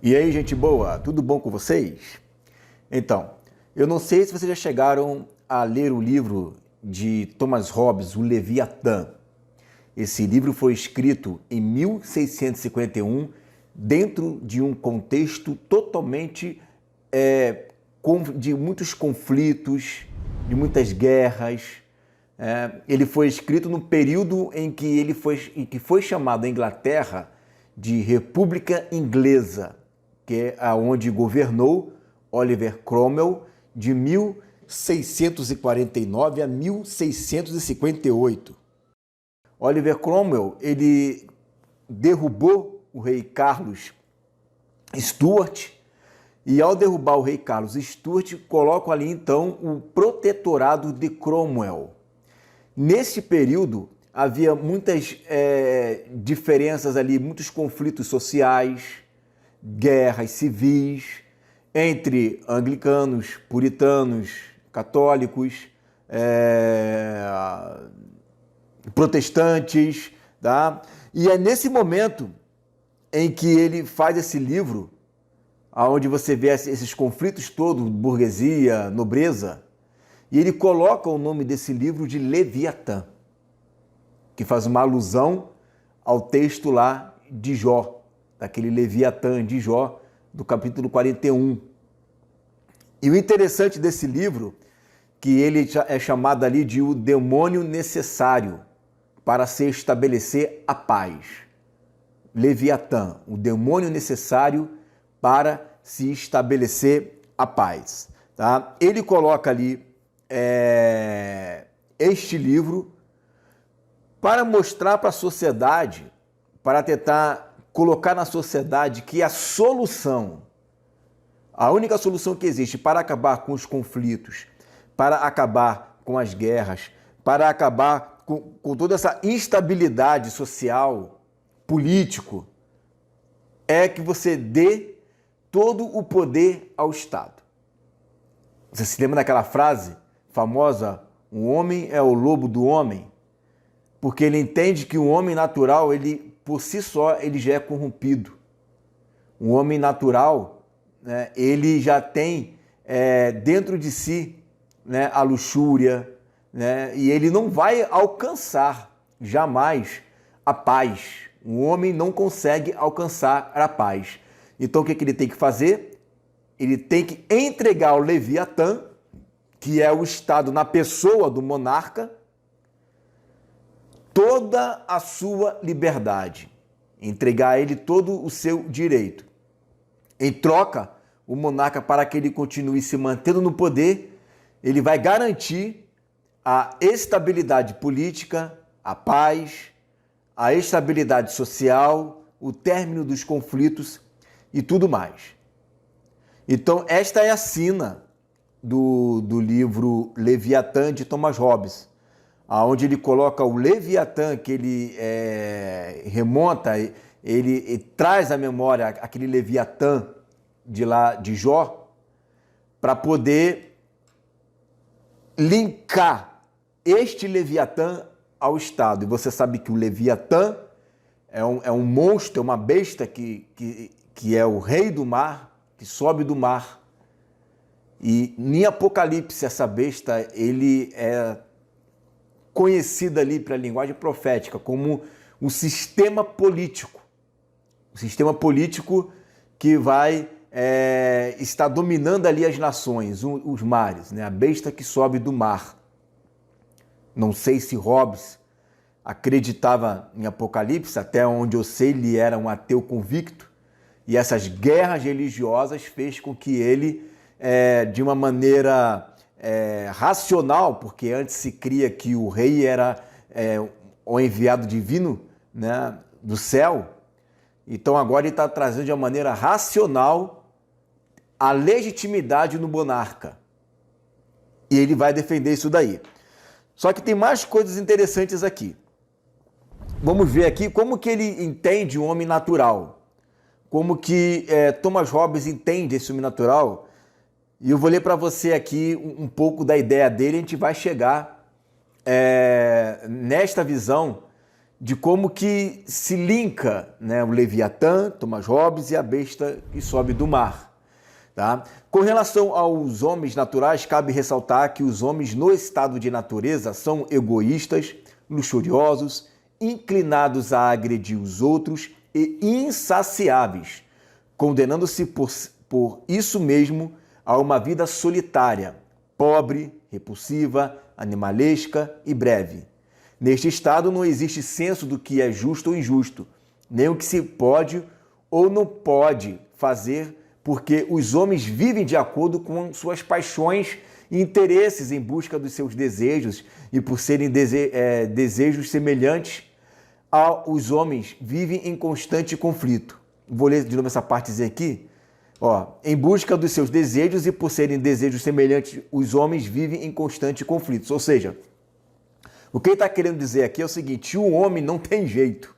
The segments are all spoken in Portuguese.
E aí, gente boa, tudo bom com vocês? Então, eu não sei se vocês já chegaram a ler o livro de Thomas Hobbes, O Leviatã. Esse livro foi escrito em 1651, dentro de um contexto totalmente de muitos conflitos, de muitas guerras. Ele foi escrito no período em que foi chamado a Inglaterra de República Inglesa, que é onde governou Oliver Cromwell de 1649 a 1658. Oliver Cromwell, ele derrubou o rei Carlos Stuart, e ao derrubar o rei Carlos Stuart, colocam ali então o protetorado de Cromwell. Nesse período, havia muitas diferenças ali, muitos conflitos sociais, guerras civis entre anglicanos, puritanos, católicos, protestantes, tá? E é nesse momento em que ele faz esse livro, onde você vê esses conflitos todos, burguesia, nobreza, e ele coloca o nome desse livro de Leviatã, que faz uma alusão ao texto lá de Jó, daquele Leviatã de Jó, do capítulo 41. E o interessante desse livro, que ele é chamado ali de o demônio necessário para se estabelecer a paz. Leviatã, o demônio necessário para se estabelecer a paz. Tá? Ele coloca ali este livro para mostrar para a sociedade, para tentar colocar na sociedade que a única solução que existe para acabar com os conflitos, para acabar com as guerras, para acabar com toda essa instabilidade social, político, é que você dê todo o poder ao Estado. Você se lembra daquela frase famosa, o homem é o lobo do homem? Porque ele entende que o homem natural, ele por si só, ele já é corrompido. O homem natural, né, ele já tem dentro de si, né, a luxúria, né, e ele não vai alcançar jamais a paz. O homem não consegue alcançar a paz. Então, o que ele tem que fazer? Ele tem que entregar ao Leviatã, que é o Estado na pessoa do monarca, toda a sua liberdade, entregar a ele todo o seu direito. Em troca, o monarca, para que ele continue se mantendo no poder, ele vai garantir a estabilidade política, a paz, a estabilidade social, o término dos conflitos e tudo mais. Então, esta é a sina do livro Leviatã, de Thomas Hobbes, onde ele coloca o Leviatã, que ele remonta, ele traz à memória aquele Leviatã de lá de Jó, para poder linkar este Leviatã ao Estado. E você sabe que o Leviatã é um monstro, é uma besta que é o rei do mar, que sobe do mar. E em Apocalipse, essa besta, ele é conhecida ali para a linguagem profética como um sistema político. Um sistema político que vai estar dominando ali as nações, os mares, né? A besta que sobe do mar. Não sei se Hobbes acreditava em Apocalipse, até onde eu sei ele era um ateu convicto, e essas guerras religiosas fez com que ele, de uma maneira racional, porque antes se cria que o rei era o enviado divino, né, do céu, então agora ele está trazendo de uma maneira racional a legitimidade no monarca. E ele vai defender isso daí. Só que tem mais coisas interessantes aqui. Vamos ver aqui como que ele entende o homem natural. Como que Thomas Hobbes entende esse homem natural. E eu vou ler para você aqui um pouco da ideia dele. A gente vai chegar nesta visão de como que se linka, né, o Leviatã, Thomas Hobbes, e a besta que sobe do mar. Tá? Com relação aos homens naturais, cabe ressaltar que os homens no estado de natureza são egoístas, luxuriosos, inclinados a agredir os outros e insaciáveis, condenando-se por isso mesmo a uma vida solitária, pobre, repulsiva, animalesca e breve. Neste estado não existe senso do que é justo ou injusto, nem o que se pode ou não pode fazer, porque os homens vivem de acordo com suas paixões e interesses em busca dos seus desejos, e por serem desejos semelhantes aos homens, vivem em constante conflito. Vou ler de novo essa partezinha aqui. Em busca dos seus desejos e por serem desejos semelhantes, os homens vivem em constante conflito. Ou seja, o que ele está querendo dizer aqui é o seguinte: o homem não tem jeito.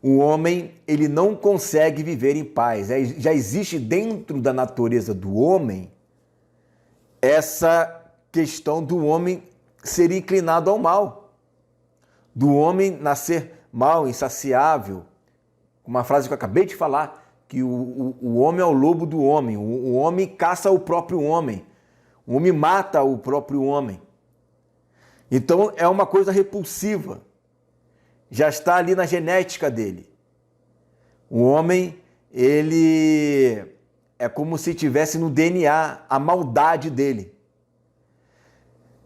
O homem, ele não consegue viver em paz. Já existe dentro da natureza do homem essa questão do homem ser inclinado ao mal, do homem nascer mal, insaciável. Uma frase que eu acabei de falar, que o homem é o lobo do homem, o homem caça o próprio homem, o homem mata o próprio homem. Então é uma coisa repulsiva, já está ali na genética dele. O homem, ele é como se tivesse no DNA a maldade dele.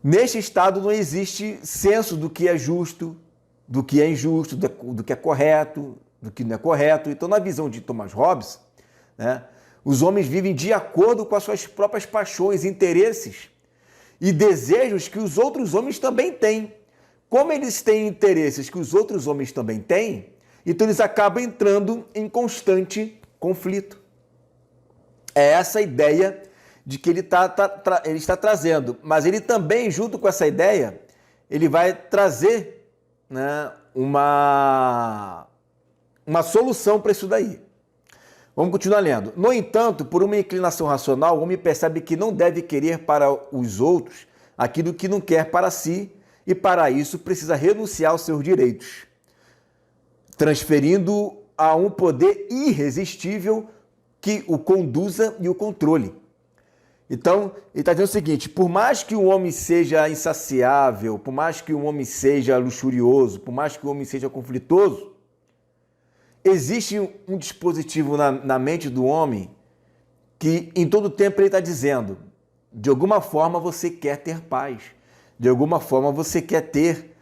Neste estado não existe senso do que é justo, do que é injusto, do que é correto, do que não é correto. Então, na visão de Thomas Hobbes, né, os homens vivem de acordo com as suas próprias paixões, interesses e desejos que os outros homens também têm. Como eles têm interesses que os outros homens também têm, então eles acabam entrando em constante conflito. É essa a ideia de que ele está trazendo. Mas ele também, junto com essa ideia, ele vai trazer, né, uma solução para isso daí. Vamos continuar lendo. No entanto, por uma inclinação racional, o homem percebe que não deve querer para os outros aquilo que não quer para si, e para isso precisa renunciar aos seus direitos, transferindo a um poder irresistível que o conduza e o controle. Então, ele está dizendo o seguinte: por mais que o homem seja insaciável, por mais que o homem seja luxurioso, por mais que o homem seja conflitoso, existe um dispositivo na mente do homem que em todo tempo ele está dizendo: de alguma forma você quer ter paz, de alguma forma você quer ter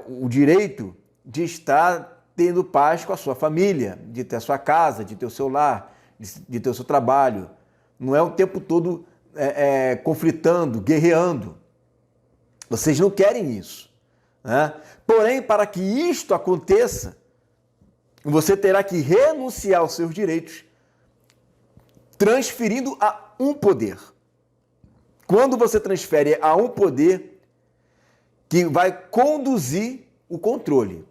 o direito de estar tendo paz com a sua família, de ter a sua casa, de ter o seu lar, de ter o seu trabalho. Não é o tempo todo conflitando, guerreando. Vocês não querem isso, né? Porém, para que isto aconteça, você terá que renunciar aos seus direitos, transferindo a um poder. Quando você transfere a um poder que vai conduzir o controle,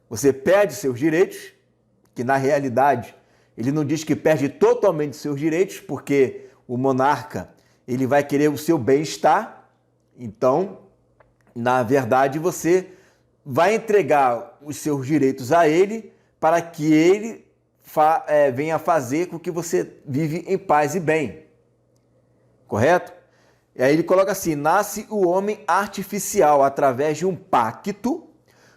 você perde seus direitos, que na realidade ele não diz que perde totalmente seus direitos, porque o monarca ele vai querer o seu bem-estar. Então, na verdade, você vai entregar os seus direitos a ele para que ele venha fazer com que você vive em paz e bem. Correto? E aí ele coloca assim: nasce o homem artificial através de um pacto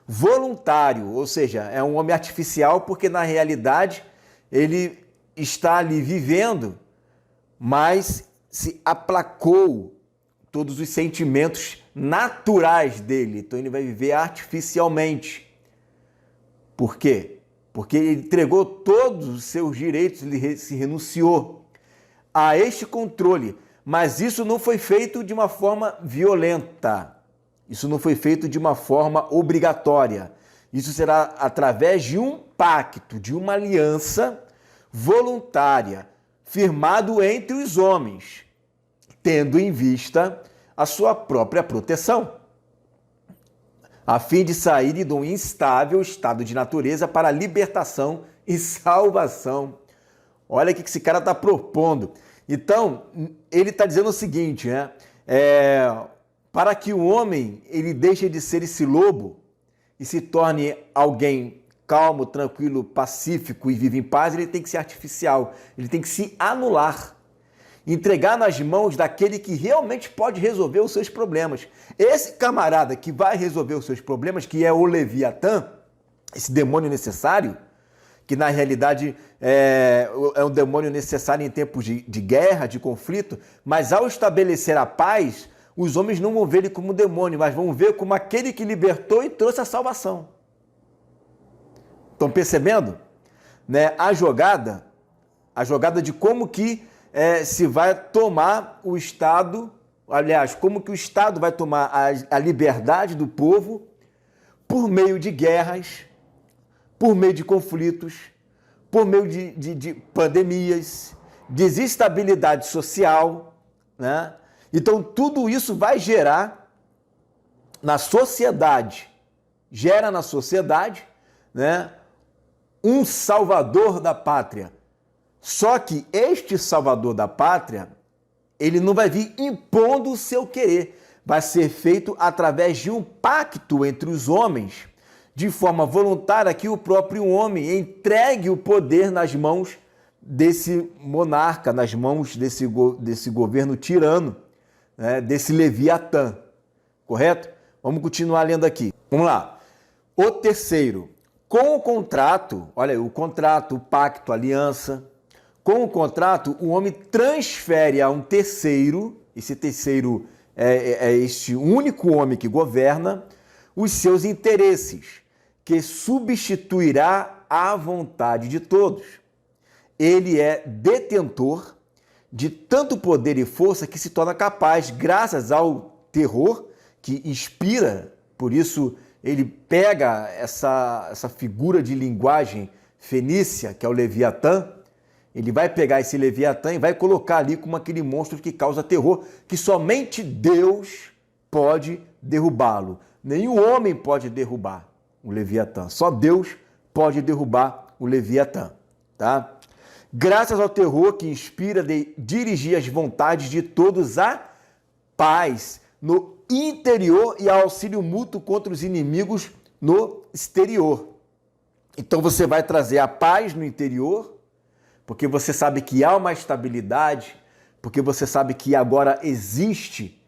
voluntário, ou seja, é um homem artificial porque na realidade ele está ali vivendo, mas se aplacou todos os sentimentos naturais dele. Então ele vai viver artificialmente. Por quê? Porque ele entregou todos os seus direitos, ele se renunciou a este controle. Mas isso não foi feito de uma forma violenta. Isso não foi feito de uma forma obrigatória. Isso será através de um pacto, de uma aliança voluntária, firmado entre os homens, tendo em vista a sua própria proteção, a fim de sair de um instável estado de natureza para a libertação e salvação. Olha o que esse cara está propondo. Então, ele está dizendo o seguinte, né? para que o homem ele deixe de ser esse lobo e se torne alguém calmo, tranquilo, pacífico e vive em paz, ele tem que ser artificial, ele tem que se anular, entregar nas mãos daquele que realmente pode resolver os seus problemas. Esse camarada que vai resolver os seus problemas, que é o Leviatã, esse demônio necessário, que na realidade é um demônio necessário em tempos de guerra, de conflito, mas ao estabelecer a paz, os homens não vão ver ele como demônio, mas vão ver como aquele que libertou e trouxe a salvação. Estão percebendo? Né? A jogada de como que se vai tomar o Estado, aliás, como que o Estado vai tomar a liberdade do povo por meio de guerras, por meio de conflitos, por meio de pandemias, desestabilidade social, né? Então, tudo isso vai gerar na sociedade, né, um salvador da pátria. Só que este salvador da pátria, ele não vai vir impondo o seu querer, vai ser feito através de um pacto entre os homens, de forma voluntária, que o próprio homem entregue o poder nas mãos desse monarca, nas mãos desse governo tirano, né, desse Leviatã, correto? Vamos continuar lendo aqui. Vamos lá. O terceiro, com o contrato, olha aí, o contrato, o pacto, a aliança, com o contrato, o homem transfere a um terceiro, esse terceiro é este único homem que governa, os seus interesses, que substituirá a vontade de todos. Ele é detentor de tanto poder e força que se torna capaz, graças ao terror que inspira, por isso ele pega essa figura de linguagem fenícia, que é o Leviatã, ele vai pegar esse Leviatã e vai colocar ali como aquele monstro que causa terror, que somente Deus pode derrubá-lo. Nenhum homem pode derrubar o Leviatã, só Deus pode derrubar o Leviatã, tá? Graças ao terror que inspira de dirigir as vontades de todos à paz no interior e ao auxílio mútuo contra os inimigos no exterior. Então você vai trazer a paz no interior, porque você sabe que há uma estabilidade, porque você sabe que agora existe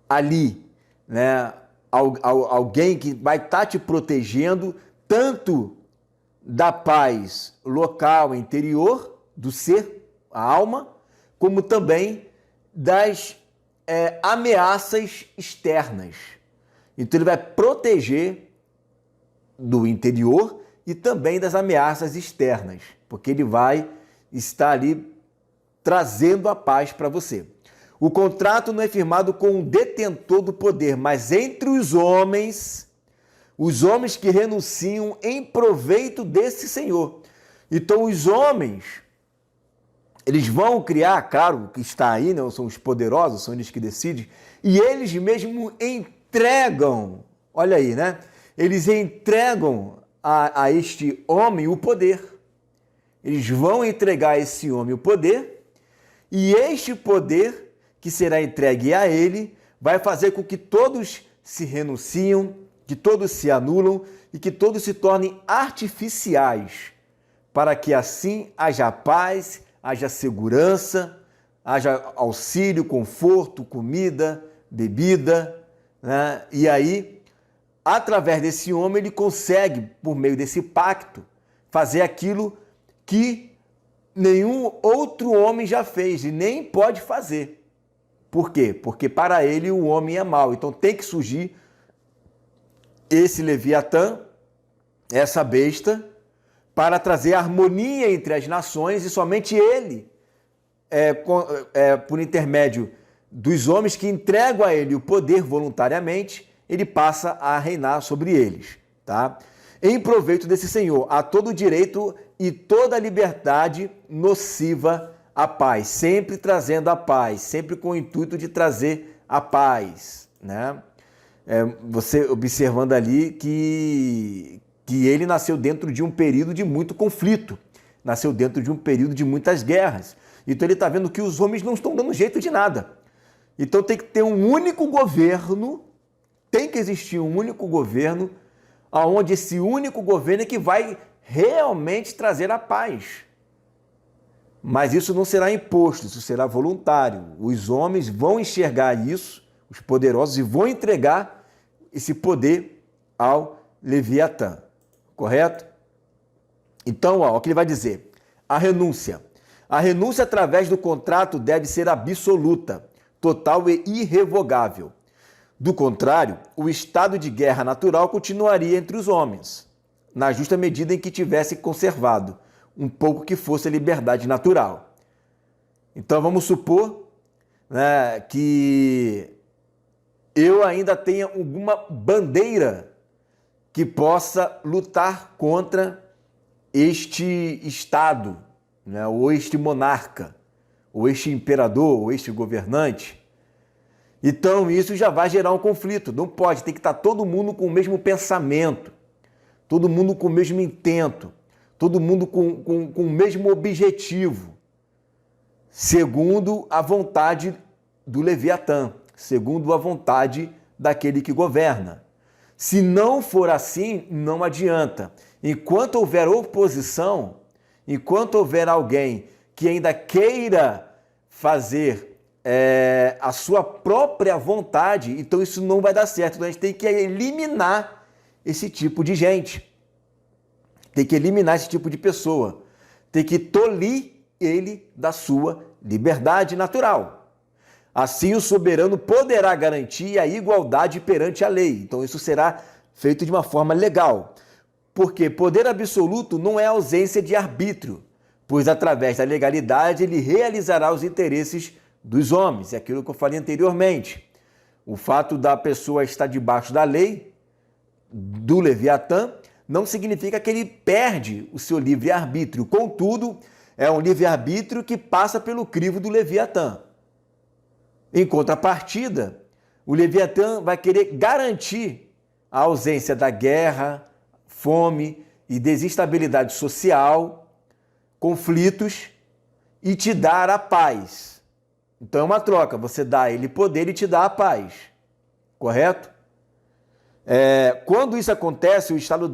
ali, né, alguém que vai estar te protegendo tanto da paz local, interior, do ser, a alma, como também das ameaças externas. Então ele vai proteger do interior e também das ameaças externas, porque ele vai estar ali trazendo a paz para você. O contrato não é firmado com o detentor do poder, mas entre os homens que renunciam em proveito desse Senhor. Então os homens, eles vão criar, claro que está aí, né? São os poderosos, são eles que decidem, e eles mesmo entregam, olha aí, né? Eles entregam a este homem o poder. Eles vão entregar a esse homem o poder, e este poder que será entregue a ele vai fazer com que todos se renunciam, que todos se anulam e que todos se tornem artificiais, para que assim haja paz, haja segurança, haja auxílio, conforto, comida, bebida, né? E aí, através desse homem, ele consegue, por meio desse pacto, fazer aquilo que nenhum outro homem já fez e nem pode fazer. Por quê? Porque para ele o homem é mau. Então tem que surgir esse Leviatã, essa besta, para trazer harmonia entre as nações, e somente ele, por intermédio dos homens que entregam a ele o poder voluntariamente, ele passa a reinar sobre eles, tá? Em proveito desse Senhor, há todo o direito e toda a liberdade nociva à paz, sempre trazendo a paz, sempre com o intuito de trazer a paz, né? Você observando ali que ele nasceu dentro de um período de muito conflito, nasceu dentro de um período de muitas guerras. Então ele está vendo que os homens não estão dando jeito de nada. Então tem que ter um único governo, tem que existir um único governo, onde esse único governo é que vai realmente trazer a paz. Mas isso não será imposto, isso será voluntário. Os homens vão enxergar isso, os poderosos, e vão entregar esse poder ao Leviatã. Correto? Então, o que ele vai dizer? A renúncia. A renúncia através do contrato deve ser absoluta, total e irrevogável. Do contrário, o estado de guerra natural continuaria entre os homens, na justa medida em que tivesse conservado um pouco que fosse a liberdade natural. Então vamos supor, né, que eu ainda tenha alguma bandeira que possa lutar contra este Estado, né, ou este monarca, ou este imperador, ou este governante. Então isso já vai gerar um conflito. Não pode, tem que estar todo mundo com o mesmo pensamento, todo mundo com o mesmo intento, todo mundo com o mesmo objetivo, segundo a vontade do Leviatã, segundo a vontade daquele que governa. Se não for assim, não adianta. Enquanto houver oposição, enquanto houver alguém que ainda queira fazer a sua própria vontade, então isso não vai dar certo. Então a gente tem que eliminar esse tipo de gente. Tem que eliminar esse tipo de pessoa. Tem que tolir ele da sua liberdade natural. Assim, o soberano poderá garantir a igualdade perante a lei. Então, isso será feito de uma forma legal. Porque poder absoluto não é ausência de arbítrio, pois através da legalidade ele realizará os interesses dos homens. É aquilo que eu falei anteriormente. O fato da pessoa estar debaixo da lei, do Leviatã, não significa que ele perde o seu livre-arbítrio. Contudo, é um livre-arbítrio que passa pelo crivo do Leviatã. Em contrapartida, o Leviatã vai querer garantir a ausência da guerra, fome e desestabilidade social, conflitos, e te dar a paz. Então é uma troca, você dá a ele poder e te dá a paz. Correto? Quando isso acontece, o Estado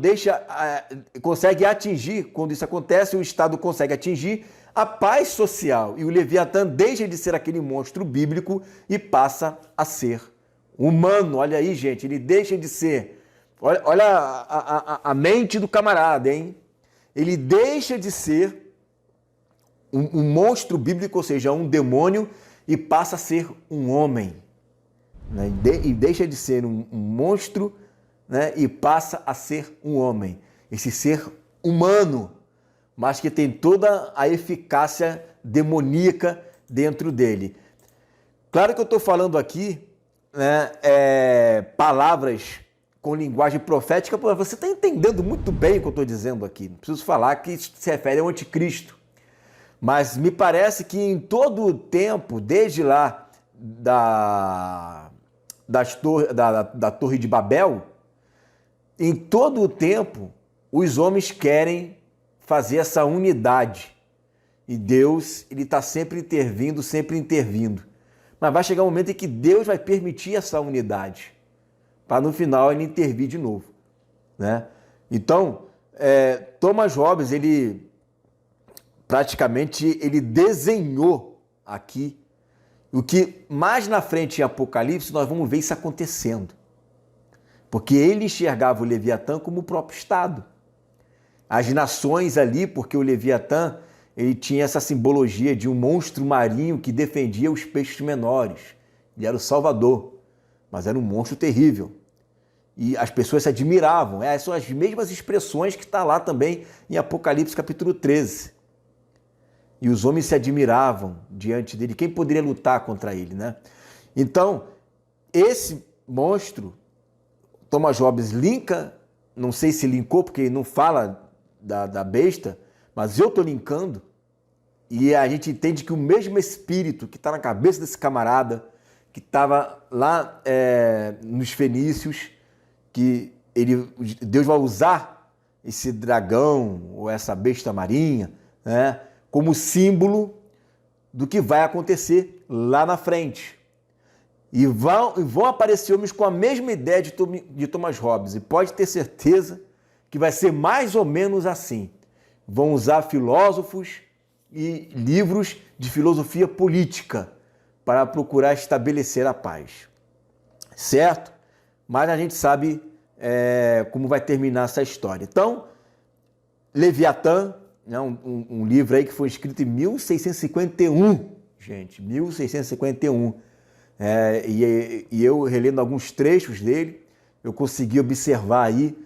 consegue atingir, quando isso acontece, o Estado consegue atingir a paz social. E o Leviatã deixa de ser aquele monstro bíblico e passa a ser humano. Olha aí, gente, ele deixa de ser... Olha a mente do camarada, hein? Ele deixa de ser um monstro bíblico, ou seja, um demônio, e passa a ser um homem. Né? E deixa de ser um monstro, né? E passa a ser um homem. Esse ser humano, mas que tem toda a eficácia demoníaca dentro dele. Claro que eu estou falando aqui, né, palavras com linguagem profética, porque você está entendendo muito bem o que eu estou dizendo aqui. Não preciso falar que isso se refere ao anticristo. Mas me parece que em todo o tempo, desde lá da Torre de Babel, em todo o tempo, os homens querem fazer essa unidade. E Deus, ele está sempre intervindo, sempre intervindo. Mas vai chegar um momento em que Deus vai permitir essa unidade, para no final ele intervir de novo. Né? Então, Thomas Hobbes, ele praticamente desenhou aqui o que mais na frente em Apocalipse nós vamos ver isso acontecendo. Porque ele enxergava o Leviatã como o próprio Estado. As nações ali, porque o Leviatã ele tinha essa simbologia de um monstro marinho que defendia os peixes menores. Ele era o salvador, mas era um monstro terrível. E as pessoas se admiravam. São as mesmas expressões que está lá também em Apocalipse capítulo 13. E os homens se admiravam diante dele. Quem poderia lutar contra ele, né? Então, esse monstro, Thomas Hobbes linka, não sei se linkou, porque ele não fala da besta, mas eu estou linkando, e a gente entende que o mesmo espírito que está na cabeça desse camarada, que estava lá nos fenícios, que Deus vai usar esse dragão ou essa besta marinha, né, como símbolo do que vai acontecer lá na frente. E vão aparecer homens com a mesma ideia de Thomas Hobbes. E pode ter certeza que vai ser mais ou menos assim. Vão usar filósofos e livros de filosofia política para procurar estabelecer a paz. Certo? Mas a gente sabe como vai terminar essa história. Então, Leviatã, né, um livro aí que foi escrito em 1651, gente, 1651. E eu, relendo alguns trechos dele, eu consegui observar aí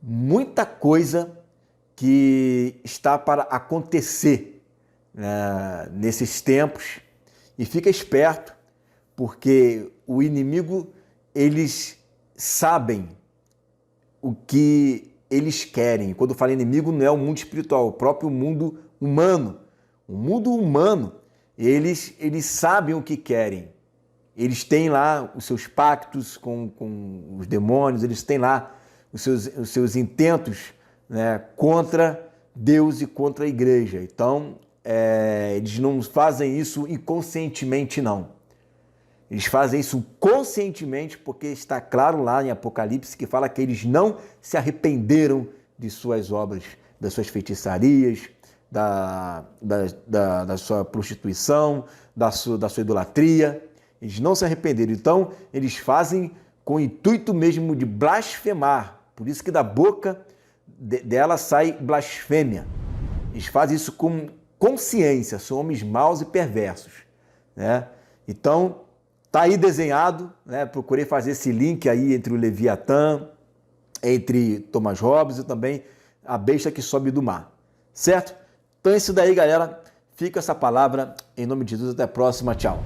muita coisa que está para acontecer, né, nesses tempos. E fica esperto, porque o inimigo, eles sabem o que eles querem. Quando eu falo inimigo, não é o mundo espiritual, é o próprio mundo humano. O mundo humano, eles sabem o que querem. Eles têm lá os seus pactos com os demônios, eles têm lá os seus intentos, né, contra Deus e contra a igreja. Então, eles não fazem isso inconscientemente, não. Eles fazem isso conscientemente porque está claro lá em Apocalipse que fala que eles não se arrependeram de suas obras, das suas feitiçarias, da sua prostituição, da sua idolatria. Eles não se arrependeram. Então, eles fazem com o intuito mesmo de blasfemar. Por isso que da boca dela sai blasfêmia. Eles fazem isso com consciência. São homens maus e perversos, né? Então, está aí desenhado, né? Procurei fazer esse link aí entre o Leviatã, entre Thomas Hobbes e também a besta que sobe do mar. Certo? Então é isso daí, galera. Fica essa palavra. Em nome de Jesus, até a próxima. Tchau.